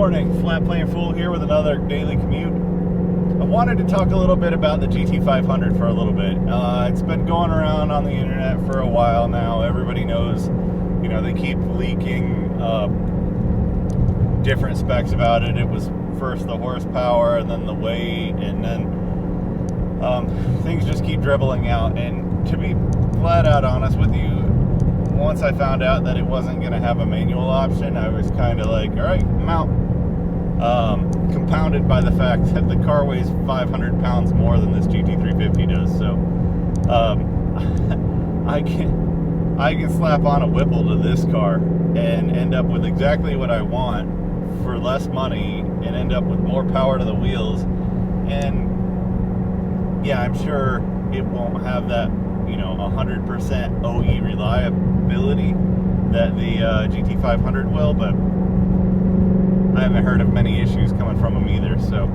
morning, Flat Plane Fool here with another daily commute. I wanted to talk a little bit about the gt500 for a little bit. It's been going around on the internet for a while now. Everybody knows, you know, they keep leaking different specs about it. It was first the horsepower and then the weight, and then things just keep dribbling out. And to be flat out honest with you, once I found out that it wasn't going to have a manual option, I was kind of like, all right, I'm out. Compounded by the fact that the car weighs 500 pounds more than this GT350 does. So I can slap on a Whipple to this car and end up with exactly what I want for less money and end up with more power to the wheels. And yeah, I'm sure it won't have that, you know, 100% OE reliability that the GT500 will, but I haven't heard of many issues coming from them either. So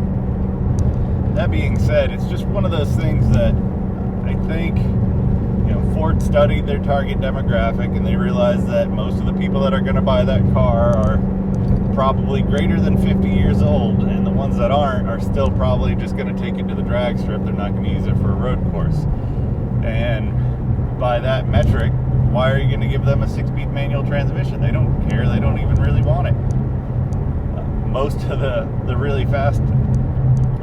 that being said, it's just one of those things that I think, you know, Ford studied their target demographic and they realized that most of the people that are going to buy that car are probably greater than 50 years old, and the ones that aren't are still probably just going to take it to the drag strip. They're not going to use it for a road course. And by that metric, why are you going to give them a 6-speed manual transmission? They don't care. They don't even really want it. Most of the really fast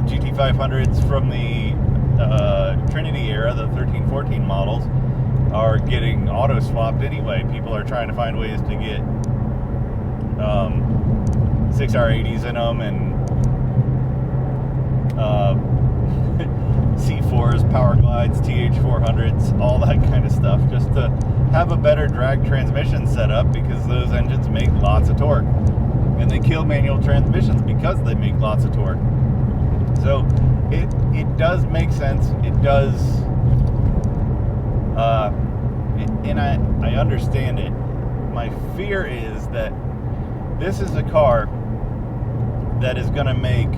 GT500s from the Trinity era, the 13-14 models, are getting auto swapped anyway. People are trying to find ways to get 6R80s in them and C4s, Power Glides, TH400s, all that kind of stuff, just to have a better drag transmission setup, because those engines make lots of torque. And they kill manual transmissions because they make lots of torque. So it does make sense. It does, and I understand it. My fear is that this is a car that is going to make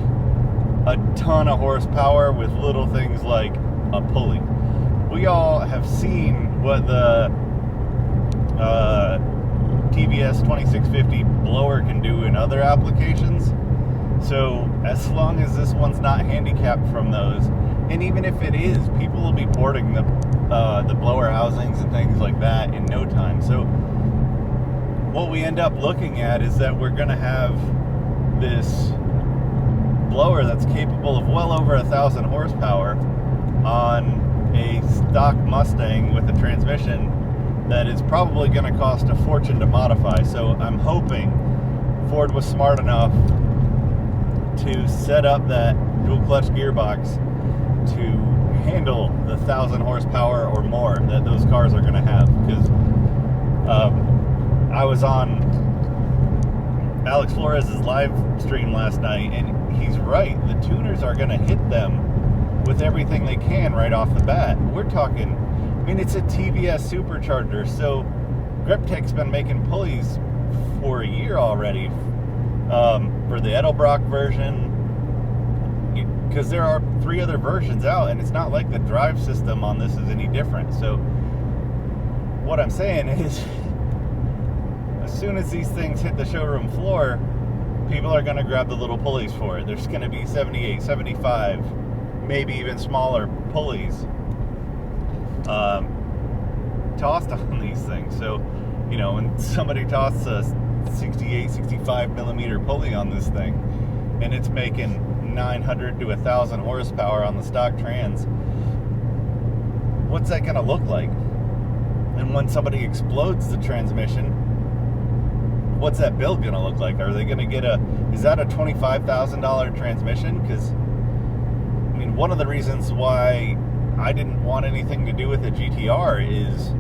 a ton of horsepower with little things like a pulley. We all have seen what the TVS 2650 blower can do in other applications. So as long as this one's not handicapped from those, and even if it is, people will be porting the blower housings and things like that in no time. So what we end up looking at is that we're going to have this blower that's capable of well over 1,000 horsepower on a stock Mustang with a transmission that is probably going to cost a fortune to modify. So I'm hoping Ford was smart enough to set up that dual clutch gearbox to handle the 1,000 horsepower or more that those cars are going to have. Because I was on Alex Flores' live stream last night, and he's right. The tuners are going to hit them with everything they can right off the bat. We're talking, I mean, it's a TVS supercharger, so Griptech's been making pulleys for a year already for the Edelbrock version, because there are 3 other versions out, and it's not like the drive system on this is any different. So what I'm saying is, as soon as these things hit the showroom floor, people are going to grab the little pulleys for it. There's going to be 78, 75, maybe even smaller pulleys tossed on these things. So, you know, when somebody tosses a 68, 65 millimeter pulley on this thing, and it's making 900 to 1,000 horsepower on the stock trans, what's that going to look like? And when somebody explodes the transmission, what's that build going to look like? Are they going to get is that a $25,000 transmission? Because, I mean, one of the reasons why I didn't want anything to do with a GTR is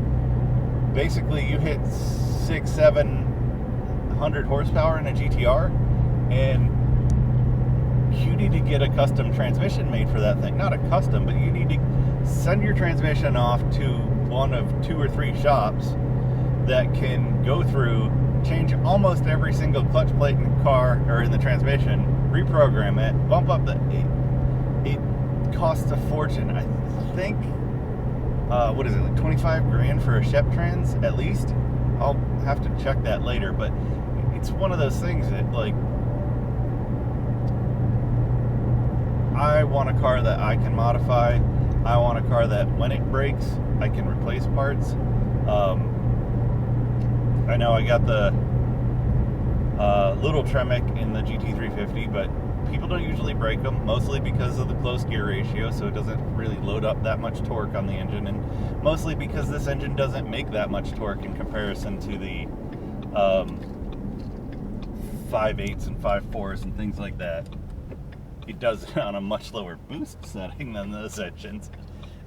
basically you hit 600-700 horsepower in a GTR, and you need to get a custom transmission made for that thing. Not a custom, but you need to send your transmission off to one of 2 or 3 shops that can go through, change almost every single clutch plate in the car or in the transmission, reprogram it, bump up it costs a fortune. I think what is it, like 25 grand for a Shep Trans at least? I'll have to check that later, but it's one of those things that, like, I want a car that I can modify. I want a car that when it breaks, I can replace parts. I know I got the little Tremec in the GT350, but people don't usually break them, mostly because of the close gear ratio, so it doesn't really load up that much torque on the engine, and mostly because this engine doesn't make that much torque in comparison to the 5.8s and 5.4s and things like that. It does it on a much lower boost setting than those engines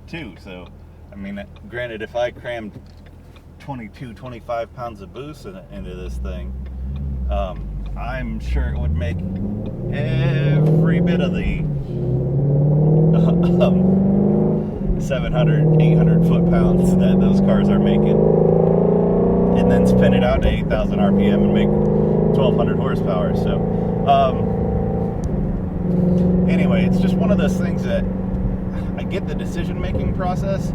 too. So I mean, granted, if I crammed 25 pounds of boost into this thing, I'm sure it would make every bit of the 700, 800 foot-pounds that those cars are making, and then spin it out to 8,000 RPM and make 1,200 horsepower. So, anyway, it's just one of those things that I get the decision-making process,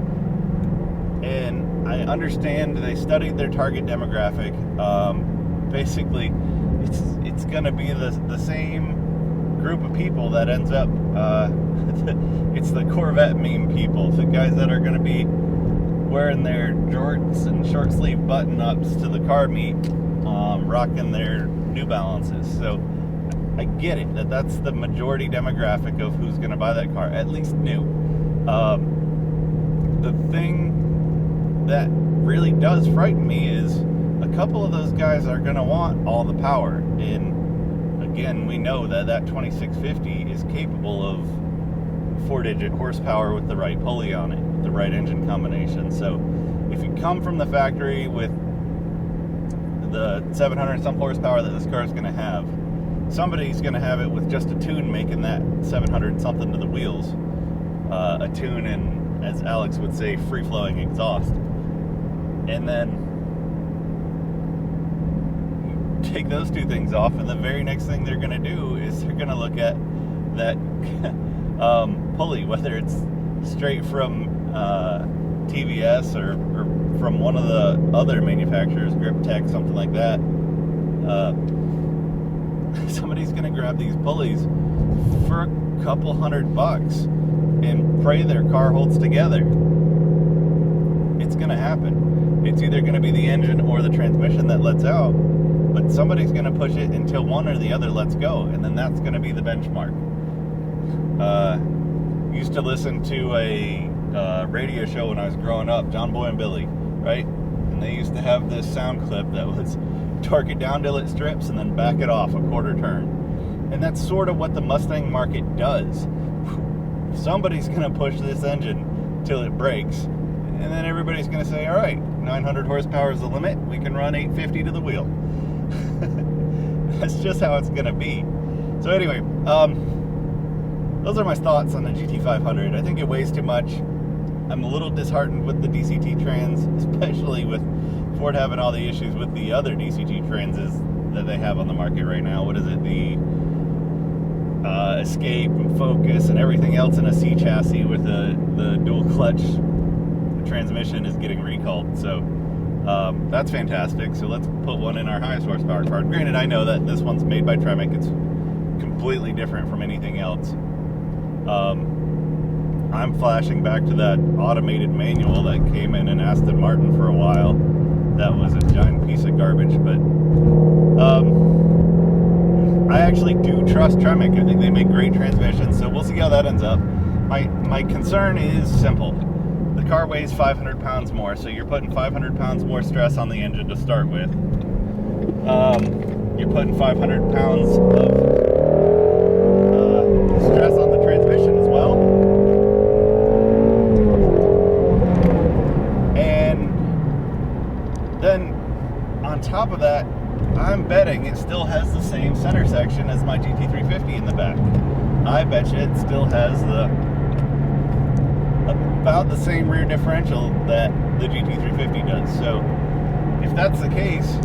and I understand they studied their target demographic. Basically, it's going to be the same group of people that ends up, it's the Corvette meme people, the guys that are going to be wearing their jorts and short sleeve button ups to the car meet, rocking their New Balances. So I get it, that's the majority demographic of who's going to buy that car, at least new. The thing that really does frighten me is a couple of those guys are going to want all the power, and again, we know that 2650 is capable of 4-digit horsepower with the right pulley on it, the right engine combination. So if you come from the factory with the 700 some horsepower that this car is going to have, somebody's going to have it with just a tune making that 700 something to the wheels, a tune and, as Alex would say, free-flowing exhaust. And then take those two things off, and the very next thing they're going to do is they're going to look at that pulley, whether it's straight from TVS or from one of the other manufacturers, Grip Tech, something like that. Somebody's going to grab these pulleys for a couple $100 and pray their car holds together. It's going to happen. It's either going to be the engine or the transmission that lets out, but somebody's going to push it until one or the other lets go, and then that's going to be the benchmark. Used to listen to a radio show when I was growing up, John Boy and Billy, right? And they used to have this sound clip that was torque it down till it strips and then back it off a quarter turn. And that's sort of what the Mustang market does. Somebody's going to push this engine till it breaks, and then everybody's going to say, all right, 900 horsepower is the limit, we can run 850 to the wheel. That's just how it's going to be. So anyway, those are my thoughts on the GT500. I think it weighs too much. I'm a little disheartened with the DCT trans, especially with Ford having all the issues with the other DCT transes that they have on the market right now. What is it? The Escape and Focus and everything else in a C chassis with the dual clutch transmission is getting recalled. So that's fantastic. So let's put one in our highest horsepower car. Granted, I know that this one's made by Tremec. It's completely different from anything else. I'm flashing back to that automated manual that came in Aston Martin for a while. That was a giant piece of garbage, but I actually do trust Tremec. I think they make great transmissions, so we'll see how that ends up. My concern is simple. The car weighs 500 pounds more, so you're putting 500 pounds more stress on the engine to start with. You're putting 500 pounds of stress on the transmission as well. And then on top of that, I'm betting it still has the same center section as my GT350 in the back. I bet you it still has about the same rear differential that the GT350 does. So if that's the case,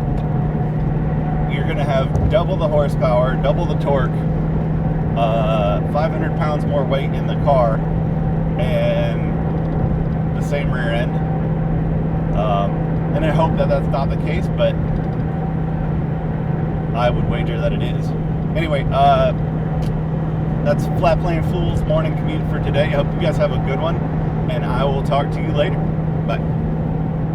you're going to have double the horsepower, double the torque, 500 pounds more weight in the car, and the same rear end. And I hope that that's not the case, but I would wager that it is. Anyway, that's Flat Plane Fools morning commute for today. I hope you guys have a good one, and I will talk to you later. Bye.